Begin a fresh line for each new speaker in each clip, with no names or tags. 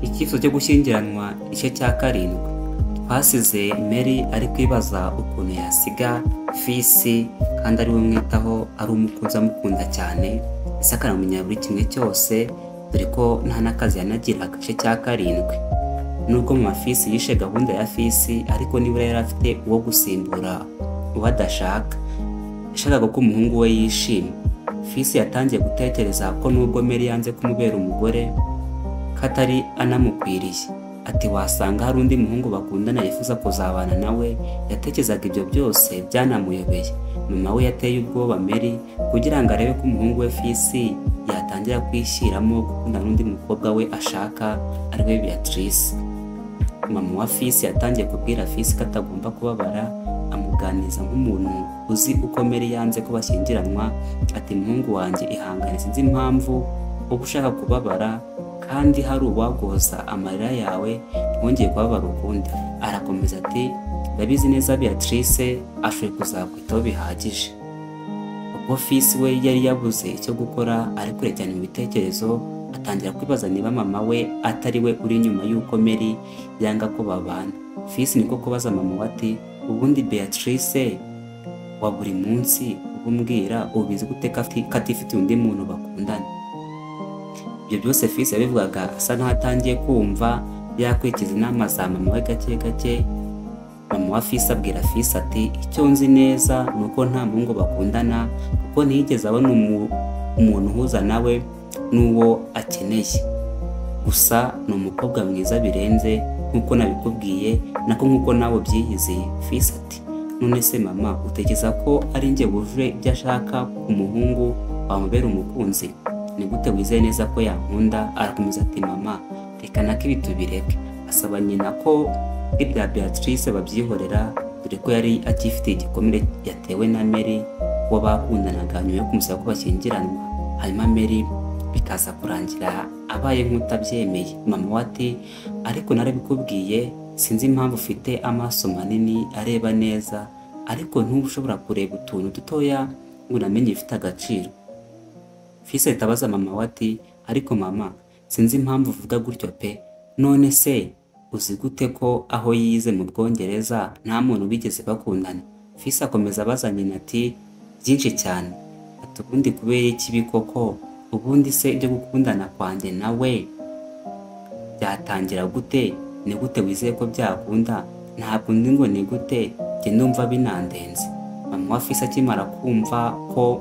Icyifuzo cyo gushyingiranwa igice cya 7. Twasize Mary ari kwibaza ukuntu yasiga Fisi kandi ari we mwitaho, ari umukunzi amukunda cyane, ese akanamenya buri kimwe cyose, dore ko nta n'akazi yanagiraga. Igice cya 7. Nubwo mama Fisi yishe gahunda ya Fisi, ariko nibura yari afite uwo gusimbura uwo adashaka. Yashakaga ko umuhungu we yishima. Fisi yatangiye gutekereza ko nubwo Mary yanze kumubera umugore, katari anamukwiriye. Ati wasanga hari undi muhungu bakundana yifuza kuzabana nawe. Yatekerezaga ibyo byose byanamuyobeye. Mama we yateye ubwoba Mary kugira ngo arebe ko umuhungu we Fisi yatangira kwishyiramo gukundana n'undi mukobwa we ashaka, ari we Beatrice. Mama wa Fisi yatangiye kubwira Fisi ko atagomba kubabara, amuganiza nk'umuntu uzi uko Mary yanze ko bashyingiranwa. Ati muhungu wanjye ihangane, sinzi impamvu uba ushaka kubabara, kandi hari uwagoza amarira yawe, ntwongeye kubabara ukundi. Arakomeza ati ndabizi neza Beatrice ashoboye kuzakwitaho bihagije. Ubwo Fisi we yari yabuze icyo gukora, ari kure cyane mu bitekerezo, atangira kwibaza niba mama we atari we uri inyuma y'uko Mary yanga ko babana. Fisi niko kubaza mama we ati ubundi Beatrice wa buri munsi ubumbwira ubizi gute ko atifite undi muntu bakundana? Ibyo byose Fisi yabivugaga asa n'ahatangiye kumva yakurikiza inama za mama we gake gake. Mama wa Fisi abwira Fisi ati icyo nzi neza ni uko nta muhungu bakundana, kuko ntiyigeze abona umuntu uhuza nawe n'uwo akeneye. Gusa ni umukobwa mwiza birenze nk'uko nabikubwiye, nako nk'uko nawe ubyiyiziye. Fisi ati none se mama utekereza ko ari njye wuje ibyo ashaka ku muhungu wamubera umukunzi? Ni gute wizeye neza ko yankunda? Arakomeza ati mama reka nako ibi tubireke. Asaba nyina ko ibya Beatrice babyihorera, dore ko yari akifite igikomere yatewe na Mary wo bakundanaga nyuma yo kumusaba ko bashyingiranwa. Hanyuma Mary bikaza kurangira abaye nk'utabyemeye. Mama we ati ariko narabikubwiye, sinzi impamvu ufite amaso manini areba neza, ariko ntushobora kureba utuntu dutoya ngo unamenye ifite agaciro. Fisi ahita abaza mama we ati ariko mama sinzi impamvu uvuga gutyo pe, none se uzi gute ko aho yize mu Bwongereza nta muntu bigeze bakundana? Fisi akomeza abaza nyina ati byinshi cyane. Ati ubundi kubera iki koko? Ubundi se ibyo gukundana kwanjye nawe byatangira gute? Ni gute wizeye ko byakunda? Ntabwo ndi ngo ni gute, njye ndumva binandenze. Mama wa Fisi akimara kumva ko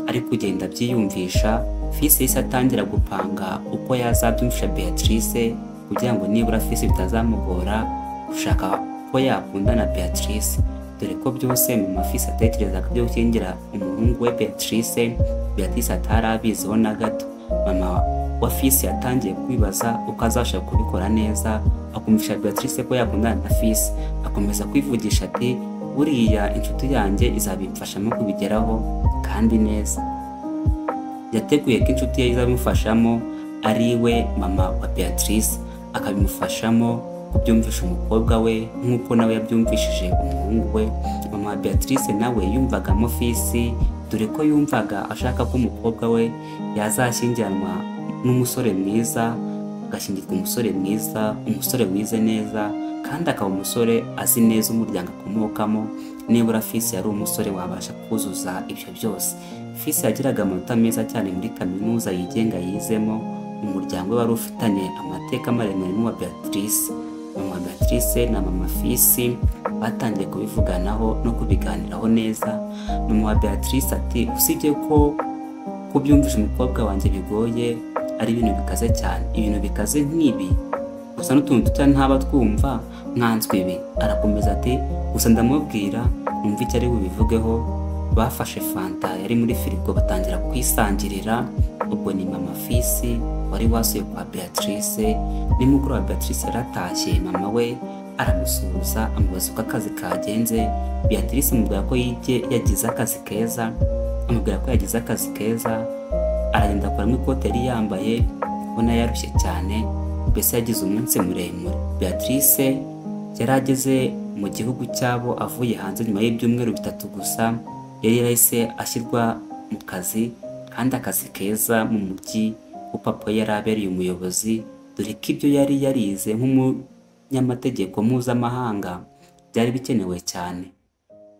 ari kugenda byiyumvisha, Fisi yahise atangira gupanga uko yazabyumvisha Beatrice kugira ngo nibura Fisi bitazamugora gushaka ko yakundana Beatrice, dore ko byose mama Fisi atekerezaga byo gushyingira umuhungu we Beatrice atari abiziho na gato. Mama wa Fisi yatangiye kwibaza uko azashaka kubikora neza, akumvisha Beatrice ko yakundana na Fisi. Akomeza kwivugisha ati buriya inshuti yanjye izabimfashamo kubigeraho kandi neza. Yateguye ko inshuti ye izabimufashamo ari we mama wa Beatrice, akabimufashamo kubyumvisha umukobwa we nk'uko nawe yabyumvishije umuhungu we. Mama wa Beatrice nawe yumvagamo Fisi, dore ko yumvaga ashaka ko umukobwa we yazashyingiranwa n'umusore mwiza, agashyingirwa umusore mwiza, umusore wize neza, kandi akaba umusore azi neza umuryango akomokamo. Nibura Fisi yari umusore wabasha kuzuza ibyo byose. Fisi yagiraga amanota meza cyane muri kaminuza yigenga yizemo. Umuryango we wari ufitanye amateka maremare n'uwa Beatrice. Mama Beatrice na mama Fisi batangiye kubivuganaho no kubiganiraho neza. Mama wa Beatrice ati usibye ko kubyumvisha umukobwa wanjye bigoye, ari ibintu bikaze cyane, ibintu bikaze nk'ibi gusa n'utuntu duto ntaba twumva mwanzwe ibi. Arakomeza ati gusa ndamubwira numva icyo ari bubivugeho. Bafashe fanta yari muri firigo batangira kwisangirira. Ubwo ni mama Fisi wari wasuye kwa Beatrice. Nimugoroba Beatrice yaratashye, mama we aramusuhuza amubaza uko akazi kagenze. Beatrice amubwira ko yagize akazi keza, aragenda akuramo ikote yari yambaye, ubona yarushye cyane, mbese yagize umunsi muremure. Beatrice yari ageze mu gihugu cyabo avuye hanze nyuma y'ibyumweru 3 gusa. Yari yahise ashyirwa mu kazi, kandi akazi keza mu mujyi, papa yari abereye umuyobozi dore ko ibyo yari yarize nk'umunyamategeko mpuzamahanga byari bikenewe cyane.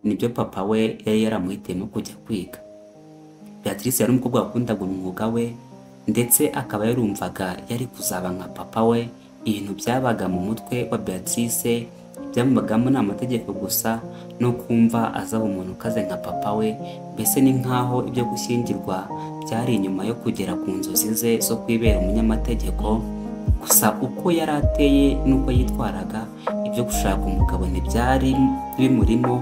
Nibyo papa we yari yaramuhitiyemo kujya kwiga. Beatrice yari umukobwa wakundaga umwuga we ndetse akaba yarumvaga yari kuzaba nka papa we. Ibintu byabaga mu mutwe wa Beatrice byamubagamo ni amategeko gusa no kumva azaba umuntu ukaze nka papa we. Mbese ni nkaho ibyo gushyingirwa byari inyuma yo kugera ku nzozi ze zo kwibera umunyamategeko. Gusa uko yari ateye n'uko yitwaraga, ibyo gushaka umugabo ntibyari bimurimo,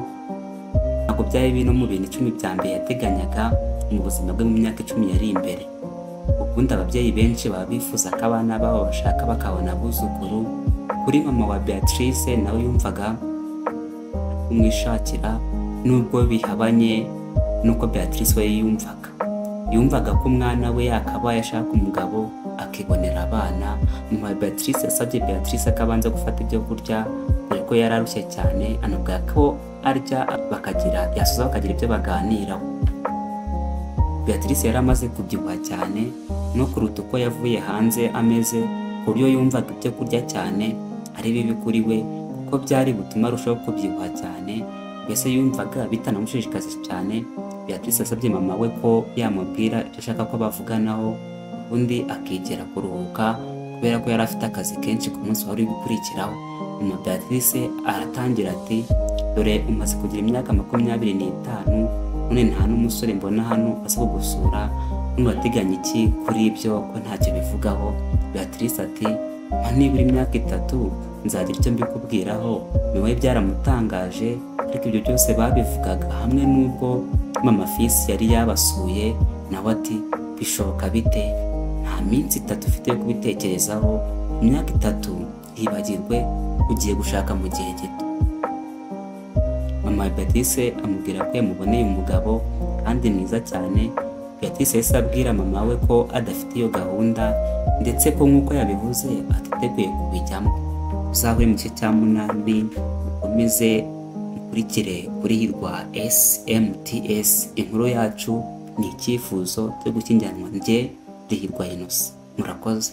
ntabwo byari bino mu bintu 10 bya mbere yateganyaga mu buzima bwe mu myaka 10 yari imbere. Ubundi ababyeyi benshi baba bifuza ko abana babo bashaka bakabona abuzukuru. Kuri mama wa Beatrice nawe yumvaga kumwishakira nubwo bihabanye nuko Beatrice we yumvaga ko umwana we yakabaye ashaka umugabo akibonera abana. Mama wa Beatrice yasabye Beatrice akabanza gufata ibyo kurya dore ko yari arushye cyane, anubwira ko arya yasoza bakagira ibyo baganiraho. Beatrice yari amaze kubyibuha cyane no kuruta uko yavuye hanze ameze, ku buryo yumvaga ibyo kurya cyane ari bibi kuri we kuko byari butuma arushaho kubyibuha cyane. Mbese yumvaga bitanamushishikaje cyane. Beatrice yasabye mama we ko yamubwira ibyo ashaka ko bavuganaho, ubundi akigera kuruhuka kubera ko yari afite akazi kenshi ku munsi wari gukurikiraho. Mama Beatrice aratangira ati, dore umaze kugira imyaka 25, none nta n'umusore mbona hano aza kugusura, nurateganya iki kuri ibyo ko ntacyo bivugaho? Beatrice ati, nibura imyaka 3 nzagira icyo mbikubwiraho. Mewe byaramutangaje, ariko ibyo byose babivugaga hamwe n'ubwo mama Fils yari yabasuye. Nawe ati, bishoboka bite? Nta minsi 3 ufite yo kubitekerezaho, imyaka 3 yibagirwe ugiye gushaka mu gihe gito. Mama Beatrice amubwira ko yamuboneye umugabo kandi mwiza cyane. Beatrice yahise abwira mama we ko adafite iyo gahunda ndetse ko nk'uko yabivuze atiteguye kubijyamo. Uzahure mu gice cya 8 ukomeze ukurikire kuri Hirwa SMTS. Inkuru yacu ni icyifuzo cyo gushyingiranwa njye Hirwa Innocent. Murakoze.